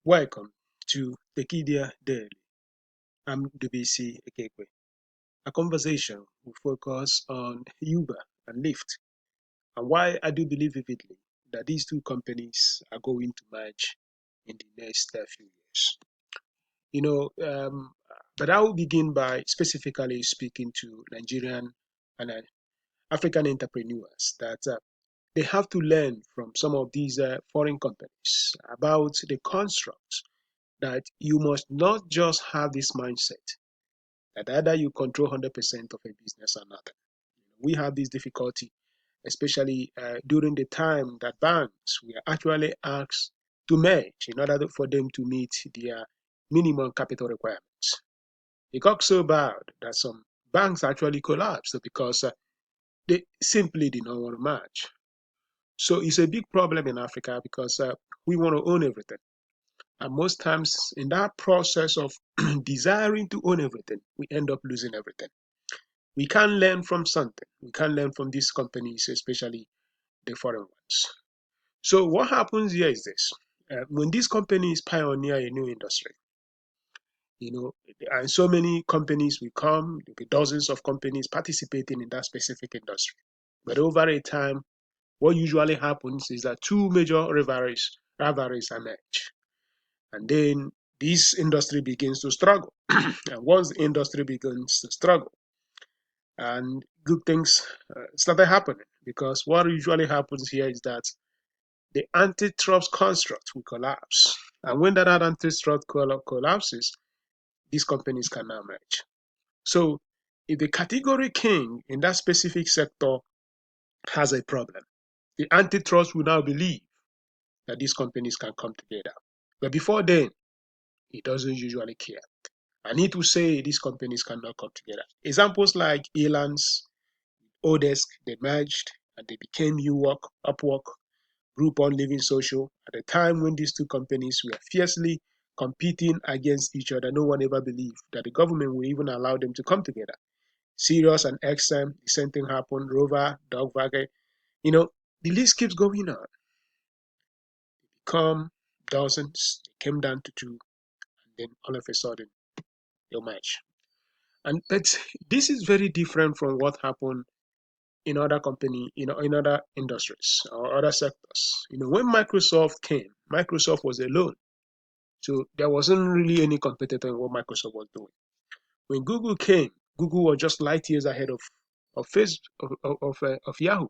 Welcome to Tekedia Daily. I'm Ndubuisi Ekekwe. A conversation will focus on Uber and Lyft and why I do believe vividly that these two companies are going to merge in the next few years. You know, um, but I will begin by specifically speaking to Nigerian and African entrepreneurs that they have to learn from some of these foreign companies about the construct that you must not just have this mindset that either you control 100% of a business or not. We have this difficulty, especially during the time that banks were actually asked to merge in order for them to meet their minimum capital requirements. It got so bad that some banks actually collapsed because they simply did not want to merge. So it's a big problem in Africa because we want to own everything. And most times, in that process of desiring to own everything, we end up losing everything. We can learn from something. We can learn from these companies, especially the foreign ones. So, what happens here is this: when these companies pioneer a new industry, and so many companies will come, there'll be dozens of companies participating in that specific industry. But over a time, what usually happens is that two major rivalries emerge. And then this industry begins to struggle. And once the industry begins to struggle, and good things started happening because what usually happens here is that the antitrust construct will collapse. And when that antitrust collapses, these companies can now merge. So if the category king in that specific sector has a problem, the antitrust will now believe that these companies can come together. But before then, it doesn't usually care. I need to say these companies cannot come together. Examples like Elance, Odesk, they merged and they became Upwork, Groupon Living Social. At the time when these two companies were fiercely competing against each other, no one ever believed that the government would even allow them to come together. Sirius and XM, the same thing happened. Rover, Dogvagger, you know, the list keeps going on. They become dozens, they came down to two, and then all of a sudden, they'll merge. And that's this is very different from what happened in other in other industries or other sectors. When Microsoft came, Microsoft was alone. So there wasn't really any competitor in what Microsoft was doing. When Google came, Google was just light years ahead of Facebook of Yahoo.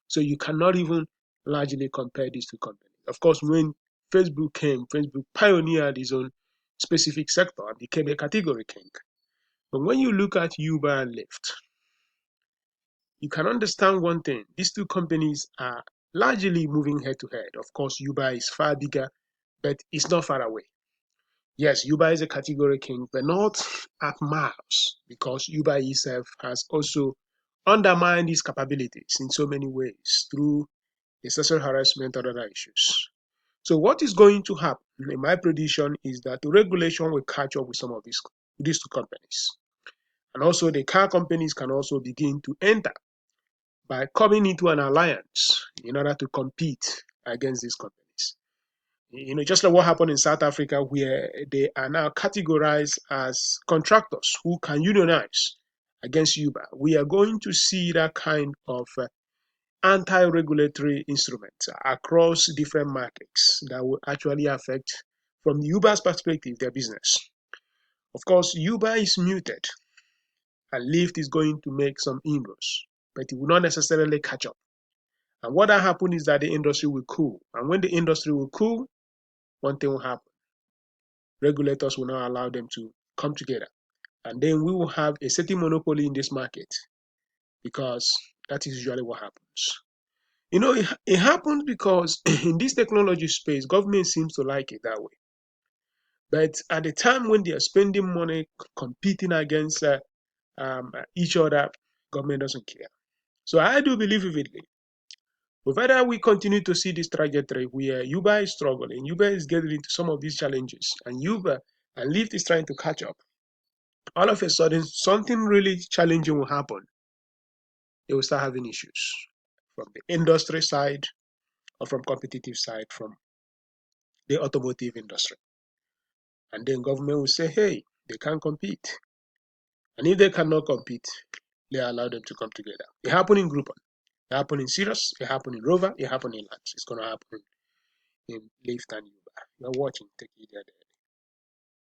So you cannot even largely compare these two companies. Of course, when Facebook came, Facebook pioneered its own specific sector and became a category king. But when you look at Uber and Lyft, you can understand one thing. These two companies are largely moving head to head. Of course, Uber is far bigger, but it's not far away. Yes, Uber is a category king, but not at miles, because Uber itself has also undermined its capabilities in so many ways through the sexual harassment and other issues. So what is going to happen, in my prediction, is that the regulation will catch up with some of these two companies. And also the car companies can also begin to enter by coming into an alliance in order to compete against these companies. Just like what happened in South Africa, where they are now categorized as contractors who can unionize against Uber. We are going to see that kind of anti-regulatory instruments across different markets that will actually affect, from Uber's perspective, their business. Of course, Uber is muted, and Lyft is going to make some inroads, but it will not necessarily catch up. And what will happen is that the industry will cool. And when the industry will cool, one thing will happen. Regulators will not allow them to come together. And then we will have a certain monopoly in this market because that is usually what happens. It happens because in this technology space, government seems to like it that way. But at the time when they are spending money competing against each other, government doesn't care. So I do believe vividly, whether we continue to see this trajectory where Uber is struggling, Uber is getting into some of these challenges, and Uber and Lyft is trying to catch up, all of a sudden something really challenging will happen. They will start having issues from the industry side or from competitive side from the automotive industry. And then government will say, hey, they can't compete. And if they cannot compete, they allow them to come together. It happened in Groupon. It happened in Sirius. It happened in Rover. It happened in Lance. It's going to happen in Lyft and Uber. You're watching Tekedia there.